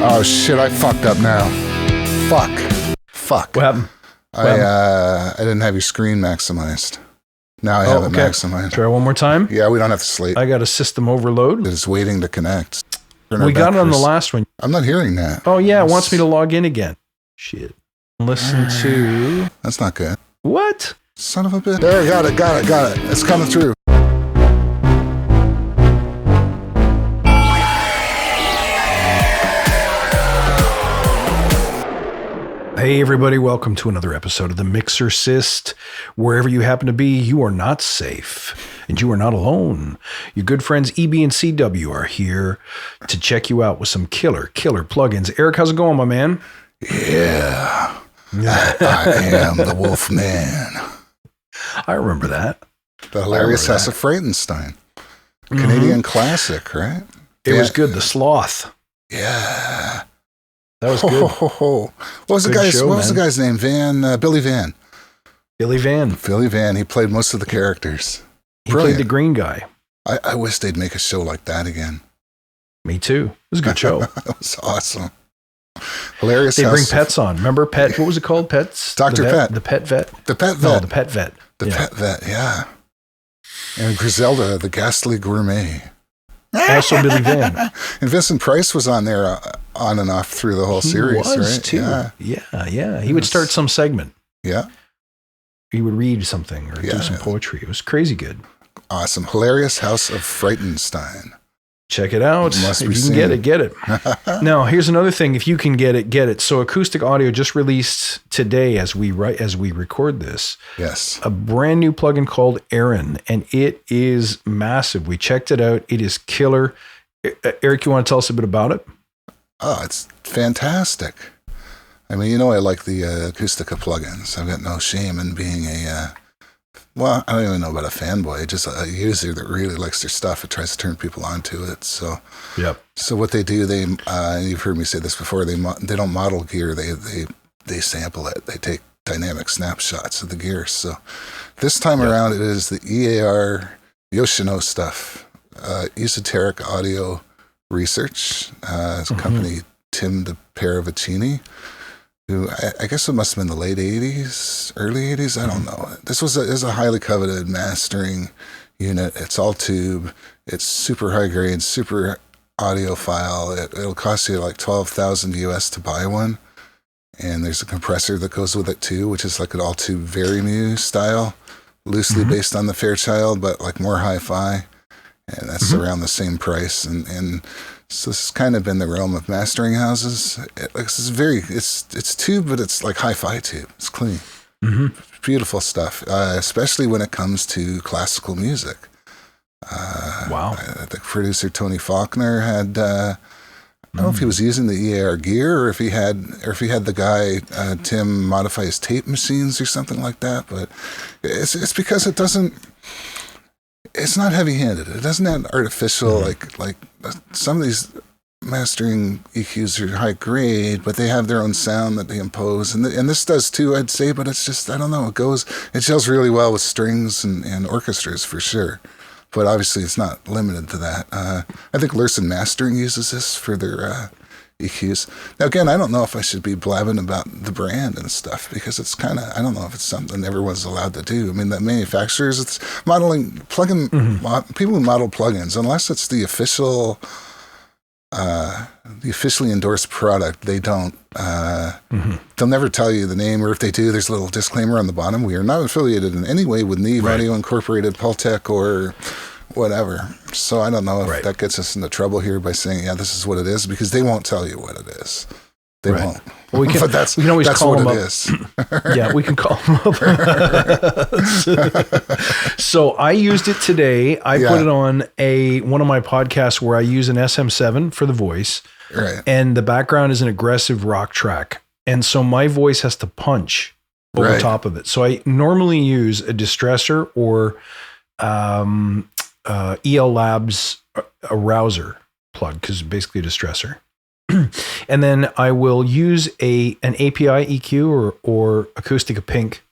Oh shit, I fucked up now. Fuck. What happened? I didn't have your screen maximized. Now I have it maximized. Try one more time? Yeah, we don't have to slate. I got a system overload. It's waiting to connect. We got it on the last one. I'm not hearing that. Oh yeah, it wants me to log in again. Shit. Listen to... That's not good. What? Son of a bitch. There, got it. It's coming through. Hey everybody, welcome to another episode of the Mixorcist. Wherever you happen to be, you are not safe and you are not alone. Your good friends EB and CW are here to check you out with some killer plugins. Eric, how's it going, my man? Yeah. I am the Wolf Man. I remember that. The hilarious House of Frightenstein. Canadian classic, right? It was good. The Sloth. Yeah. That was good. What was the guy's name? Billy Van. Billy Van. He played most of the characters. He played the green guy. I wish they'd make a show like that again. Me too. It was a good show. It was awesome. Hilarious. They bring pets on. Remember Pet? What was it called? Pets? Dr. Pet. The Pet Vet? The Pet Vet. No, the Pet Vet. Pet Vet, yeah. And Griselda, the ghastly gourmet. Also Billy Van. And Vincent Price was on there on and off through the whole series, right? Too. Yeah. He would start some segment. Yeah. He would read something or do some poetry. It was crazy good. Awesome. Hilarious House of Frightenstein. Check it out. If you can get it. Now, here's another thing. If you can get it. So Acoustic Audio just released today as we record this. Yes. A brand new plugin called Erin, and it is massive. We checked it out. It is killer. Eric, you want to tell us a bit about it? Oh, it's fantastic. I mean, I like the Acustica plugins. I've got no shame in being I don't even know about a fanboy, just a user that really likes their stuff. It tries to turn people onto it. So, So what they do, you've heard me say this before. They don't model gear. They sample it. They take dynamic snapshots of the gear. So this time around, it is the EAR Yoshino stuff, Esoteric Audio Research. It's a company, Tim de Paravicini, who I guess it must have been the late 80s, early 80s. I don't know. This is a highly coveted mastering unit. It's all tube. It's super high grade, super audiophile. It'll cost you like $12,000 US to buy one. And there's a compressor that goes with it too, which is like an all tube Verimue style, loosely based on the Fairchild, but like more hi-fi. And that's around the same price. And so this has kind of been the realm of mastering houses. It's tube, but it's like hi-fi tube. It's clean. Beautiful stuff, especially when it comes to classical music. Wow. The producer Tony Faulkner had, I don't know if he was using the EAR gear or if he had the guy, Tim, modify his tape machines or something like that. But it's because it's not heavy-handed. It doesn't have artificial, like some of these mastering EQs are high grade, but they have their own sound that they impose. And this does too, I'd say, but it's just, I don't know, it gels really well with strings and orchestras for sure. But obviously it's not limited to that. I think Lursen Mastering uses this for their EQs. Now again, I don't know if I should be blabbing about the brand and stuff because it's kind of, I don't know if it's something everyone's allowed to do. I mean, the manufacturers, it's modeling people who model plugins, unless it's the officially endorsed product, they don't, they'll never tell you the name, or if they do, there's a little disclaimer on the bottom. We are not affiliated in any way with Neve Audio Incorporated, Pultec, or whatever. So I don't know if that gets us into trouble here by saying, this is what it is, because they won't tell you what it is. They won't. Well, we can always call them up. Yeah, we can call them up. So I used it today. I put it on one of my podcasts where I use an SM7 for the voice. Right. And the background is an aggressive rock track. And so my voice has to punch over top of it. So I normally use a distressor or EL Labs Arouser plug, because it's basically a distressor. And then I will use an API EQ or Acoustica Pink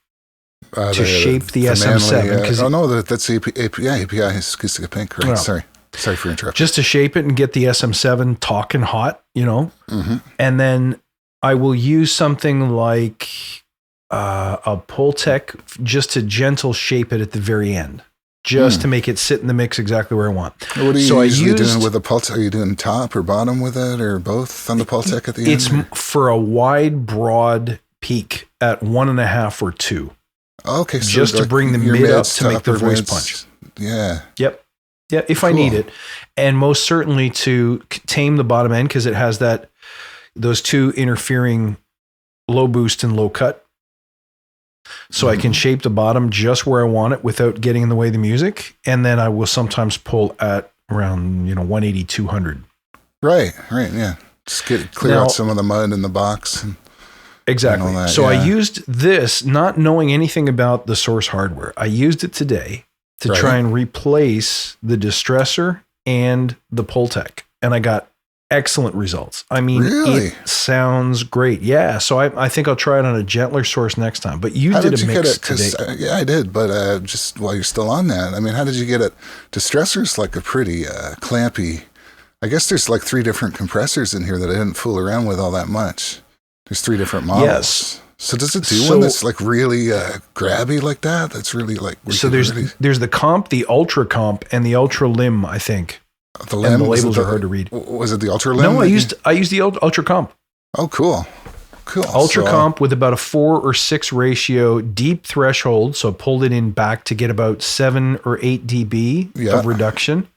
to shape the SM7. That's API is Acustica Pink, right? No. Sorry. Sorry for interrupting. Just to shape it and get the SM7 talking hot, And then I will use something like a Pultec just to gentle shape it at the very end, just to make it sit in the mix exactly where I want. What are you usually doing with the Pultec? Are you doing top or bottom with it, or both on the Pultec at the end? It's for a wide, broad peak at 1.5 or 2. Okay, so just to bring the mid up to make the voice punch. Yeah. Yep. Yeah, if I need it, and most certainly to tame the bottom end because it has those two interfering low boost and low cut. So I can shape the bottom just where I want it without getting in the way of the music. And then I will sometimes pull at around, 180, 200. Right. Yeah. Just clear out some of the mud in the box. Exactly. And all that, so I used this, not knowing anything about the Source hardware. I used it today to try and replace the distressor and the Pultec. And I got excellent results. I mean, It sounds great. Yeah. So I think I'll try it on a gentler Source next time. But you did a mix today. Yeah, I did. But just while you're still on that, I mean, how did you get it? Distressor's like a pretty clampy. I guess there's like 3 different compressors in here that I didn't fool around with all that much. There's 3 different models. Yes. So does it do one that's like really grabby like that? That's really like... So there's the comp, the ultra comp, and the ultra limb, I think. The limb? And the labels are hard to read. Was it the ultra limb? No, I used the ultra comp. Oh, cool. Ultra comp with about a 4 or 6 ratio deep threshold. So I pulled it in back to get about 7 or 8 dB of reduction.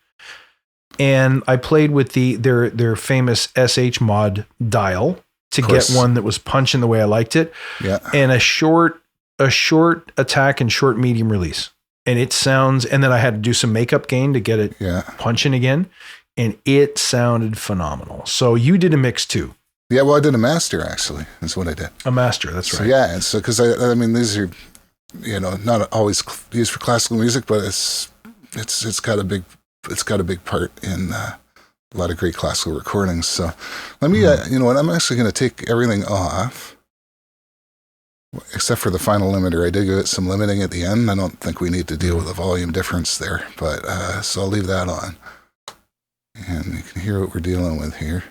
And I played with their famous SH mod dial to get one that was punching the way I liked it. Yeah. And a short attack and short medium release. And it sounds, and then I had to do some makeup gain to get it punching again. And it sounded phenomenal. So you did a mix too. Yeah, well, I did a master actually. That's what I did. A master, that's right. So, yeah, and so because I mean these are, not always used for classical music, but it's got a big part in a lot of great classical recordings. So let me, you know what? I'm actually going to take everything off, except for the final limiter. I did give it some limiting at the end. I don't think we need to deal with a volume difference there, but so I'll leave that on, and you can hear what we're dealing with here.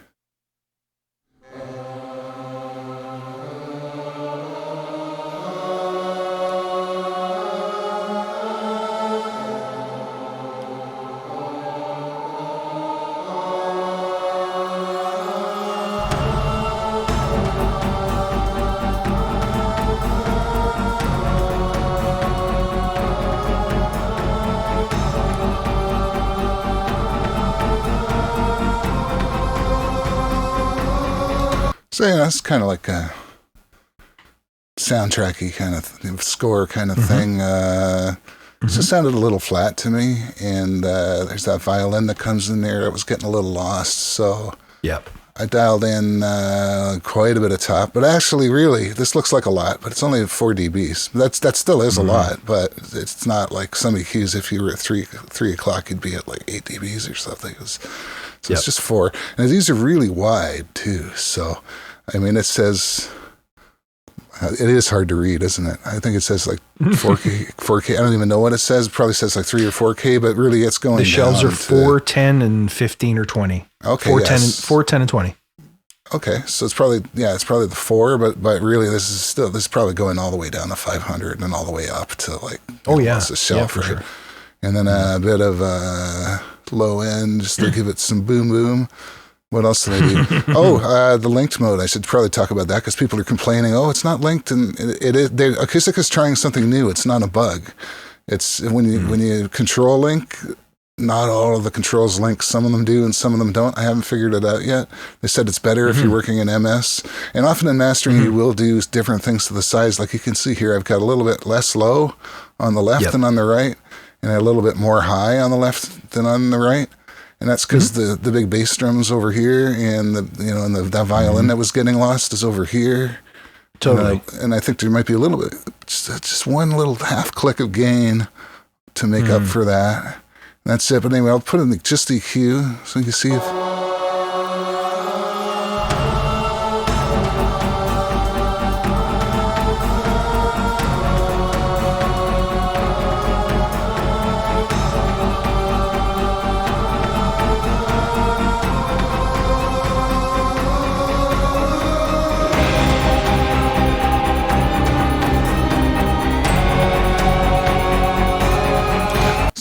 So yeah, it's kind of like a soundtracky kind of score kind of thing. So it sounded a little flat to me, and there's that violin that comes in there. I was getting a little lost, so I dialed in quite a bit of top. But actually, really, this looks like a lot, but it's only 4 dBs. That still is a lot, but it's not like some EQs. If you were at 3 o'clock, you'd be at like 8 dBs or something. So it's just 4. And these are really wide, too. So, I mean, it says... It is hard to read, isn't it? I think it says like 4K. I don't even know what it says. It probably says like 3 or 4K, but really it's going down. The shelves are 4, 10, and 15 or 20. Okay, 4, 10, and 20. Okay, so it's probably the 4, but really this is probably going all the way down to 500 and all the way up to like it's a shelf, for sure. And then a bit of low end just to give it some boom boom. What else did I do? The linked mode. I should probably talk about that because people are complaining. Oh, it's not linked, and it is. Acoustica is trying something new. It's not a bug. It's when you control link. Not all of the controls link. Some of them do, and some of them don't. I haven't figured it out yet. They said it's better if you're working in MS, and often in mastering you will do different things to the sides. Like you can see here, I've got a little bit less low on the left than on the right, and a little bit more high on the left than on the right. And that's because the big bass drum's over here, and that violin that was getting lost is over here. Totally. And I think there might be a little bit, just one little half click of gain to make up for that. And that's it. But anyway, I'll put in just EQ so you can see if.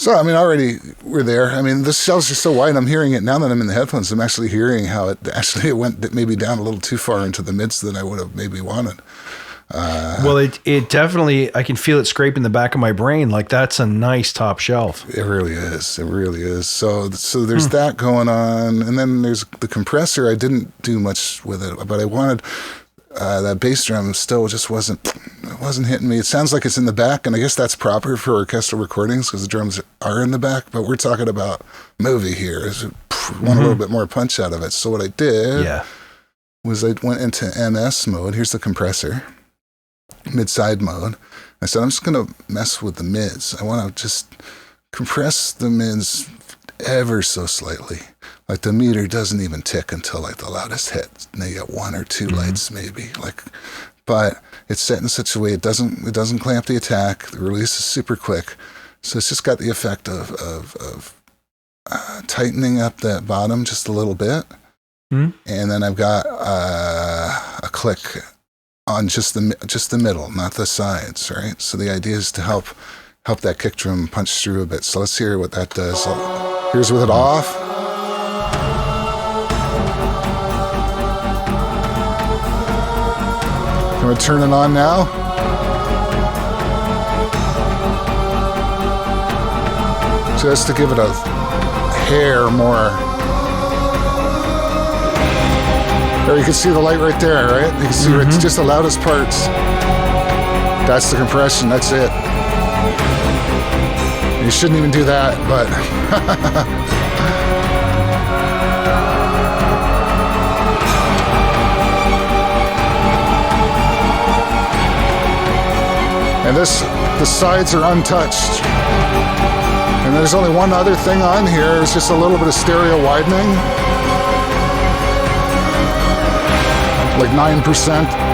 So, I mean, already we're there. I mean, the shells are so wide, I'm hearing it now that I'm in the headphones. I'm actually hearing how it went maybe down a little too far into the mids than I would have maybe wanted. Well, it definitely, I can feel it scraping the back of my brain. Like, that's a nice top shelf. It really is. It really is. So there's that going on. And then there's the compressor. I didn't do much with it, but I wanted... that bass drum still just wasn't hitting me. It sounds like it's in the back, and I guess that's proper for orchestral recordings because the drums are in the back, but we're talking about movie here. I want a little bit more punch out of it. So what I did was I went into MS mode. Here's the compressor, mid-side mode. I said, I'm just going to mess with the mids. I want to just compress the mids ever so slightly. Like the meter doesn't even tick until like the loudest hit. And they get one or two lights maybe. But it's set in such a way it doesn't clamp the attack. The release is super quick. So it's just got the effect of tightening up that bottom just a little bit. And then I've got a click on just the middle, not the sides, right? So the idea is to help that kick drum punch through a bit. So let's hear what that does. Here's with it off. I'm going to turn it on now. Just to give it a hair more. There, you can see the light right there, right? You can see it's just the loudest parts. That's the compression, that's it. You shouldn't even do that, but... And the sides are untouched. And there's only one other thing on here. It's just a little bit of stereo widening. Like 9%.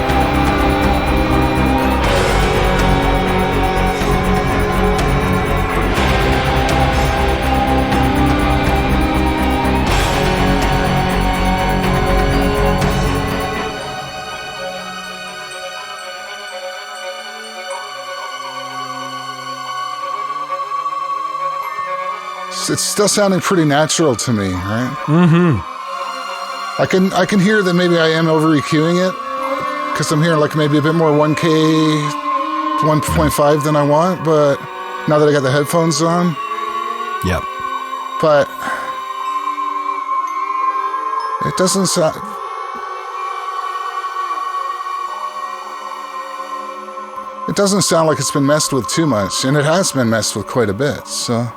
It's still sounding pretty natural to me, right? I can hear that maybe I am over EQing it because I'm hearing like maybe a bit more 1K, 1.5 than I want, but now that I got the headphones on. Yep. But it doesn't sound... It doesn't sound like it's been messed with too much, and it has been messed with quite a bit, so...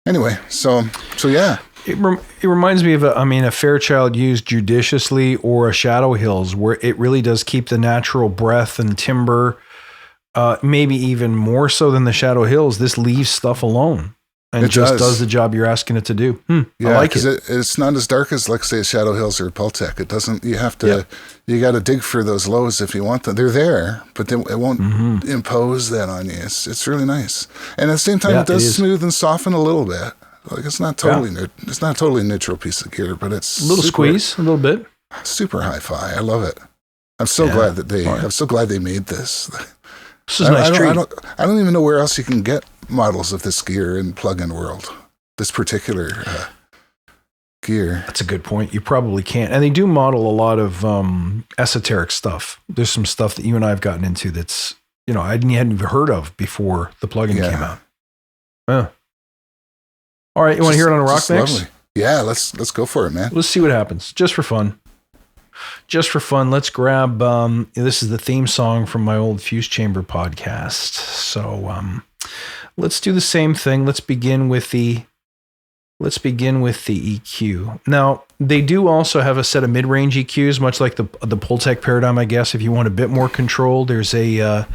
Anyway, so yeah. It reminds me of a Fairchild used judiciously, or a Shadow Hills, where it really does keep the natural breath and timbre, maybe even more so than the Shadow Hills. This leaves stuff alone and it just does the job you're asking it to do. Yeah, I like it. It's not as dark as, like, say, a Shadow Hills or a Pultec. It doesn't. You have to. Yep. You got to dig for those lows if you want them. They're there, but it won't impose that on you. It's really nice, and at the same time, it does smooth and soften a little bit. Like, it's not totally it's not a totally neutral piece of gear, but it's a little squeeze, a little bit. Super hi-fi. I love it. I'm so glad that I'm so glad they made this. This is a nice treat. I don't even know where else you can get models of this gear in plug-in world. This particular gear. That's a good point. You probably can't. And they do model a lot of esoteric stuff. There's some stuff that you and I have gotten into that's, I hadn't even heard of before the plugin came out. Yeah. All right, you want to hear it on a rock mix? Lovely. Yeah, let's go for it, man. Let's see what happens, just for fun. Just for fun, let's grab. This is the theme song from my old Fuse Chamber podcast. So let's do the same thing. Let's begin with the EQ. Now, they do also have a set of mid-range EQs, much like the Pultec Paradigm, I guess. If you want a bit more control, there is a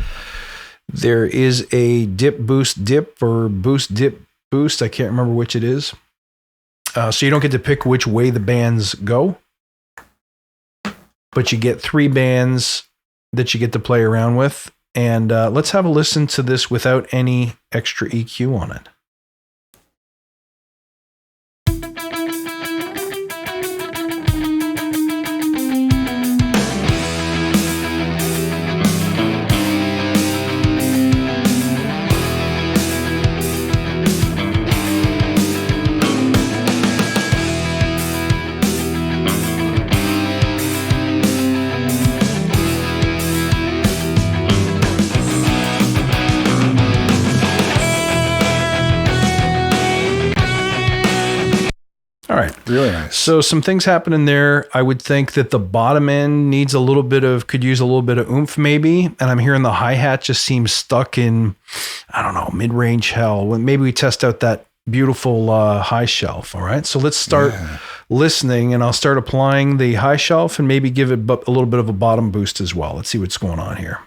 dip boost dip or boost dip boost. I can't remember which it is. So you don't get to pick which way the bands go, but you get 3 bands that you get to play around with. And let's have a listen to this without any extra EQ on it. All right. Really nice. So some things happening there. I would think that the bottom end needs could use a little bit of oomph maybe. And I'm hearing the hi-hat just seems stuck in, I don't know, mid-range hell. Maybe we test out that beautiful high shelf. All right. So let's start listening, and I'll start applying the high shelf and maybe give it a little bit of a bottom boost as well. Let's see what's going on here.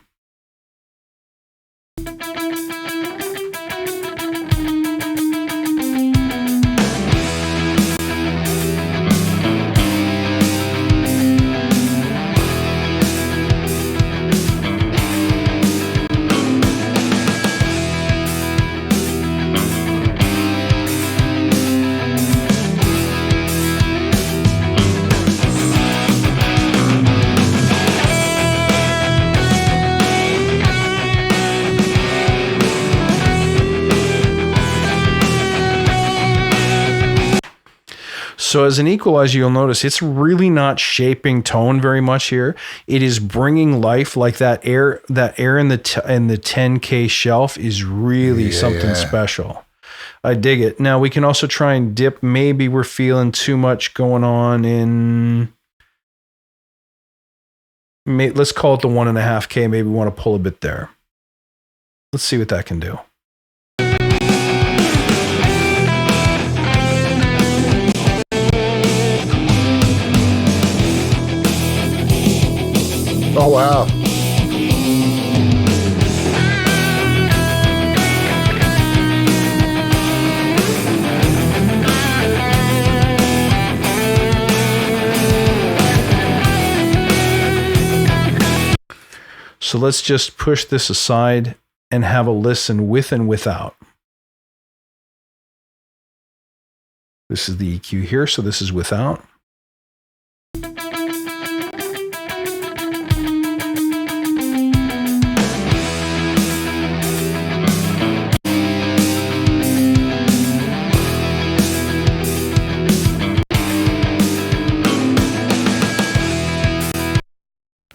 So as an equalizer, you'll notice it's really not shaping tone very much here. It is bringing life, like that air in the 10K shelf is really something special. I dig it. Now we can also try and dip. Maybe we're feeling too much going on in, let's call it the 1.5K. Maybe we want to pull a bit there. Let's see what that can do. Oh, wow. So let's just push this aside and have a listen with and without. This is the EQ here, so this is without.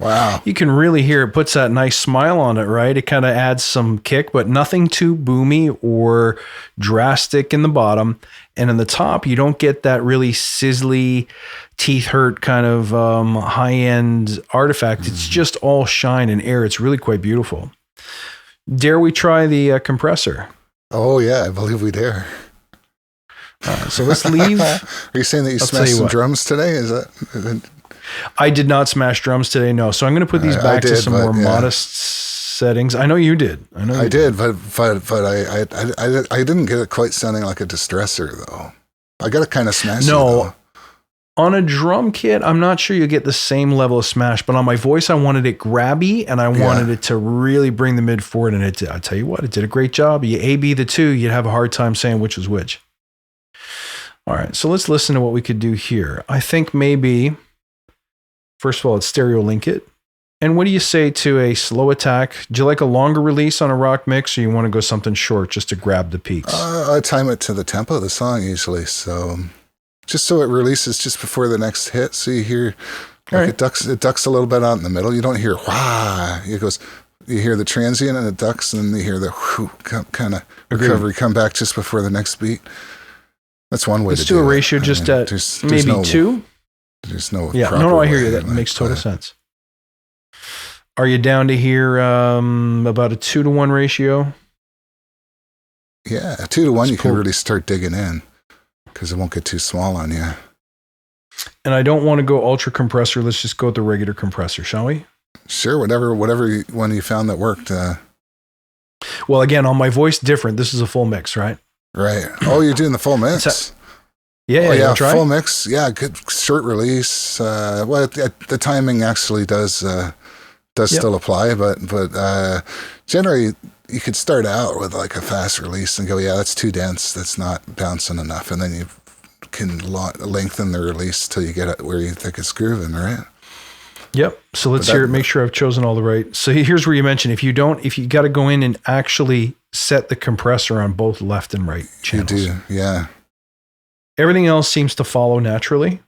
Wow. You can really hear it puts that nice smile on it, right? It kind of adds some kick, but nothing too boomy or drastic in the bottom. And in the top, you don't get that really sizzly, teeth hurt kind of high-end artifact. It's just all shine and air. It's really quite beautiful. Dare we try the compressor? Oh, yeah, I believe we dare. So let's leave. Are you saying that you smashed some drums today? Is that... I did not smash drums today, no. So I'm going to put these back to some more modest settings. I know you did. I did, but I didn't get it quite sounding like a distressor, though. I got it kind of smashy, though. On a drum kit, I'm not sure you get the same level of smash, but on my voice, I wanted it grabby, and I wanted it to really bring the mid forward, and it did. I tell you what, it did a great job. You A-B the two, you'd have a hard time saying which was which. All right, so let's listen to what we could do here. I think maybe... First of all, let's stereo link it. And what do you say to a slow attack? Do you like a longer release on a rock mix, or you want to go something short just to grab the peaks? I time it to the tempo of the song usually, so just so it releases just before the next hit. So you hear it ducks a little bit out in the middle. You don't hear wah. It goes. You hear the transient and it ducks, and then you hear the whoo, kind of recovery come back just before the next beat. That's one way to do it. Let's do a ratio just at maybe 2. There's no I hear you. That makes total sense. Are you down to hear about a 2-to-1 ratio? Yeah, a 2-to-1 you can really start digging in because it won't get too small on you. And I don't want to go ultra compressor. Let's just go with the regular compressor, shall we? Sure, whatever one you found that worked. Well, again, on my voice, different. This is a full mix, right? Right. Oh, you're doing the full mix? Yeah, full mix. Yeah, good short release. The timing actually does still apply, but generally you could start out with like a fast release and go, yeah, that's too dense. That's not bouncing enough, and then you can lengthen the release till you get it where you think it's grooving, right? Yep. So let's hear it. Make sure I've chosen all the right. So here's where you mentioned if you got to go in and actually set the compressor on both left and right channels. You do, yeah. Everything else seems to follow naturally,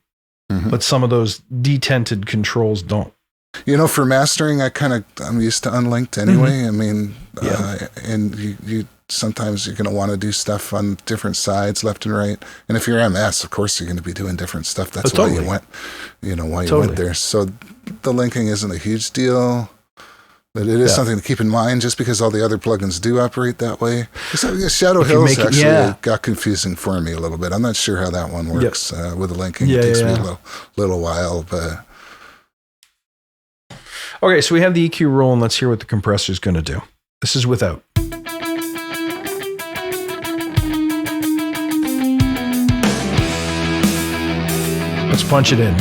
but some of those detented controls don't. For mastering, I'm used to unlinked anyway. I mean, and you sometimes you're going to want to do stuff on different sides, left and right. And if you're MS, of course, you're going to be doing different stuff. That's why you went, why you went there. So the linking isn't a huge deal, but it is something to keep in mind just because all the other plugins do operate that way. So, Shadow Hills actually got confusing for me a little bit. I'm not sure how that one works with the linking. It takes me a little while, but... Okay, so we have the EQ roll, and let's hear what the compressor is going to do. This is without. Let's punch it in.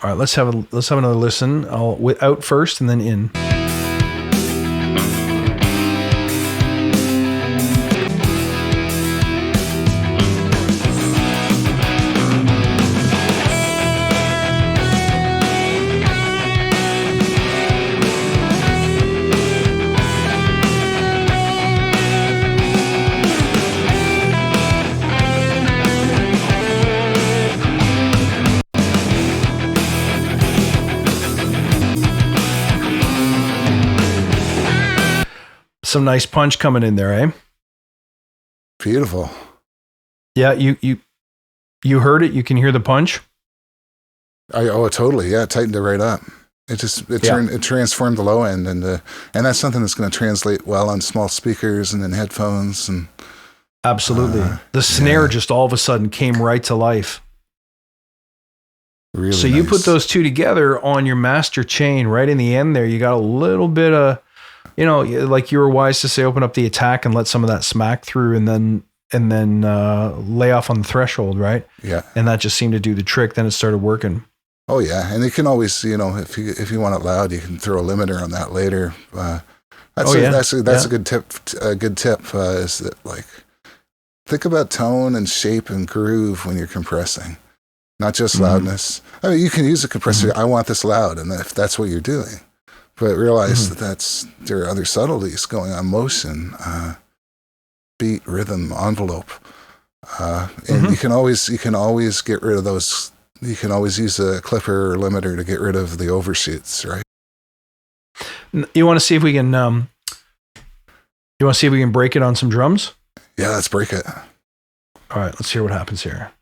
All right, let's have another listen. I'll out first and then in. Some nice punch coming in there, eh? Beautiful. Yeah, you heard it. You can hear the punch. Totally. Yeah, it tightened it right up. It transformed the low end, and that's something that's going to translate well on small speakers and in headphones. And absolutely, the snare just all of a sudden came right to life. Really. So you put those two together on your master chain right in the end there. You got a little bit of. Like you were wise to say, open up the attack and let some of that smack through, and then lay off on the threshold, right? Yeah. And that just seemed to do the trick. Then it started working. Oh yeah, and you can always, if you want it loud, you can throw a limiter on that later. That's a good tip. A good tip is that think about tone and shape and groove when you're compressing, not just loudness. I mean, you can use a compressor. I want this loud, and if that's what you're doing. But realize that there are other subtleties going on: motion, beat, rhythm, envelope, and you can always get rid of those. You can always use a clipper or limiter to get rid of the overshoots, right? You want to see if we can? You want to see if we can break it on some drums? Yeah, let's break it. All right, let's hear what happens here.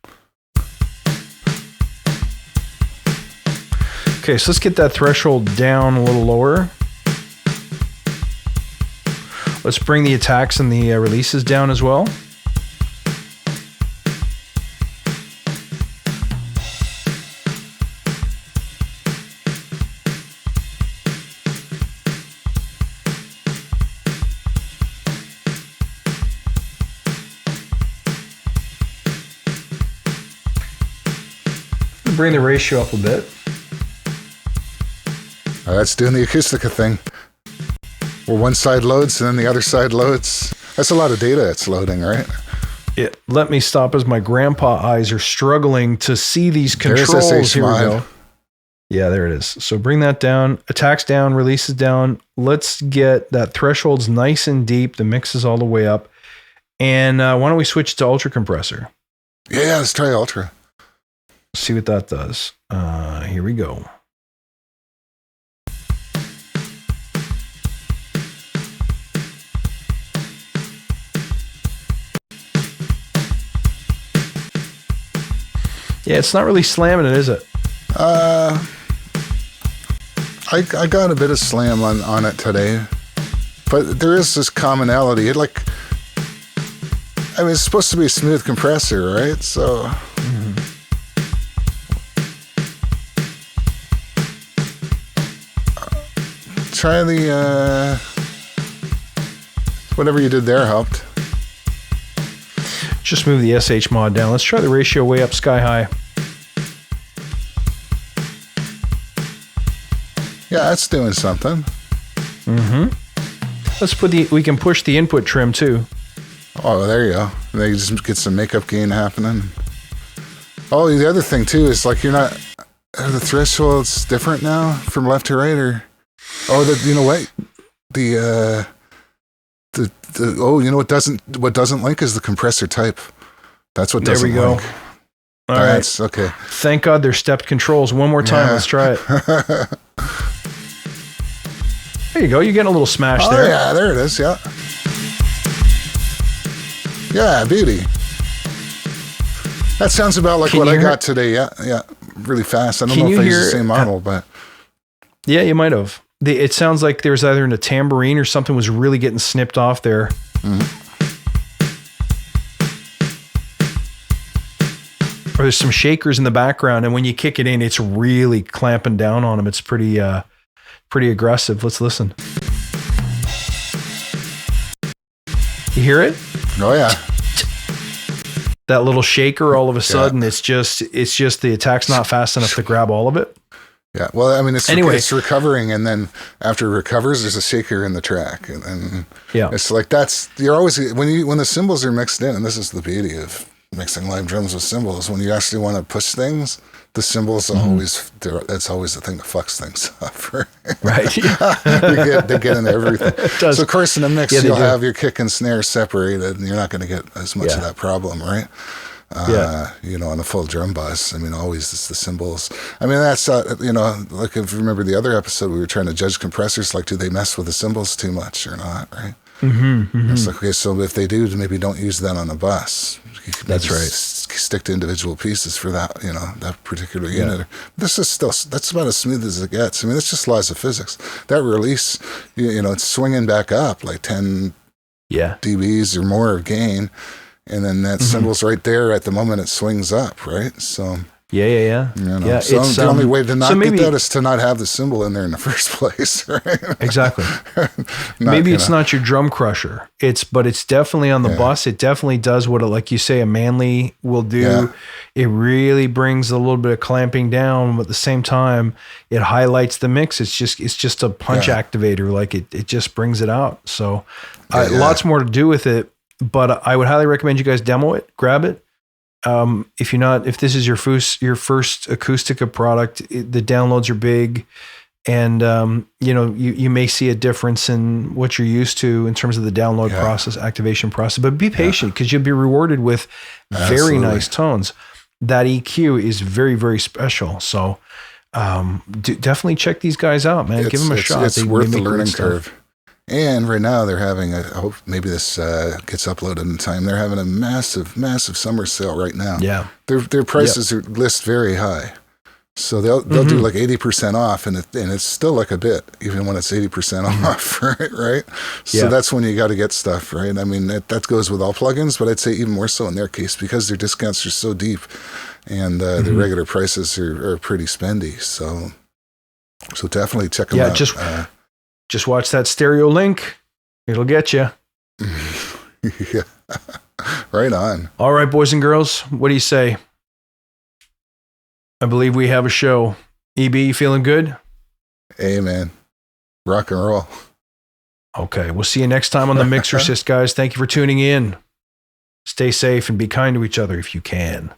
Okay, so let's get that threshold down a little lower. Let's bring the attacks and the releases down as well. Bring the ratio up a bit. That's doing the Acustica thing. Where one side loads and then the other side loads. That's a lot of data it's loading, right? Let me stop as my grandpa eyes are struggling to see these controls. Here we go. Yeah, there it is. So bring that down. Attacks down, releases down. Let's get that thresholds nice and deep. The mix is all the way up. And why don't we switch to Ultra Compressor? Yeah, let's try Ultra. See what that does. Here we go. Yeah, it's not really slamming it, is it? I got a bit of slam on it today, but there is this commonality. It's supposed to be a smooth compressor, right? So. Try the whatever you did there helped. Just move the SH mod down. Let's try the ratio way up sky high. Yeah, that's doing something. Let's we can push the input trim too. Oh, there you go. They just get some makeup gain happening. Oh, the other thing too is like you're not the threshold's different now from left to right, or you know what the you know what doesn't link is the compressor type. That's what doesn't there we link. go. All right. That's okay. Thank God there's stepped controls. One more time. Let's try it. There you go. You're getting a little smash there. Oh yeah, there it is. Yeah. Yeah, beauty. That sounds about like what I got today. Yeah, really fast. I don't know if I use the same model, but yeah, you might have. It sounds like there's either in a tambourine or something was really getting snipped off there. Mm-hmm. Or there's some shakers in the background, and when you kick it in, it's really clamping down on them. It's pretty aggressive. Let's listen. You hear it? Oh yeah. That little shaker, all of a sudden, it's just the attack's not fast enough to grab all of it. Yeah, well, I mean, it's recovering, and then after it recovers, there's a shaker in the track, and it's like you're always when the cymbals are mixed in, and this is the beauty of mixing live drums with cymbals. When you actually want to push things, the cymbals that's always the thing that fucks things up, right? They get into everything. So of course in a mix you'll have your kick and snare separated, and you're not going to get as much of that problem, right? You know, on a full drum bus, I mean, always it's the cymbals. I mean, that's you know, like if you remember the other episode, we were trying to judge compressors, like do they mess with the cymbals too much or not, right? It's like, okay, so if they do, maybe don't use that on a bus. That's right. Stick to individual pieces for that, you know, that particular unit. This is that's about as smooth as it gets. I mean, it's just laws of physics. That release, you know, it's swinging back up like 10 dBs or more of gain, and then that cymbal's right there at the moment it swings up, right? So yeah. You know, so the only way to not get that is to not have the cymbal in there in the first place, right? Exactly. Maybe it's not your drum crusher. But it's definitely on the bus. It definitely does what, like you say, a Manley will do. Yeah. It really brings a little bit of clamping down, but at the same time, it highlights the mix. It's just a punch activator. Like it just brings it out. So lots more to do with it. But I would highly recommend you guys demo it, grab it. If this is your first Acoustica product, the downloads are big, and you know, you may see a difference in what you're used to in terms of the download process, activation process. But be patient, because you'll be rewarded with very nice tones. That EQ is very, very special. So definitely check these guys out, man. Give them a shot. It's worth the learning curve. And right now they're having I hope maybe this gets uploaded in time. They're having a massive summer sale right now. Yeah. Their prices are list very high. So they'll do like 80% off, and it's still like a bit, even when it's 80% off, right? So that's when you got to get stuff, right? I mean, that goes with all plugins, but I'd say even more so in their case, because their discounts are so deep, and the regular prices are pretty spendy. So definitely check them out. Just watch that stereo link. It'll get you. Yeah. Right on. All right, boys and girls, what do you say? I believe we have a show. EB, you feeling good? Hey, man. Rock and roll. Okay, we'll see you next time on the Mixorcist, guys. Thank you for tuning in. Stay safe and be kind to each other if you can.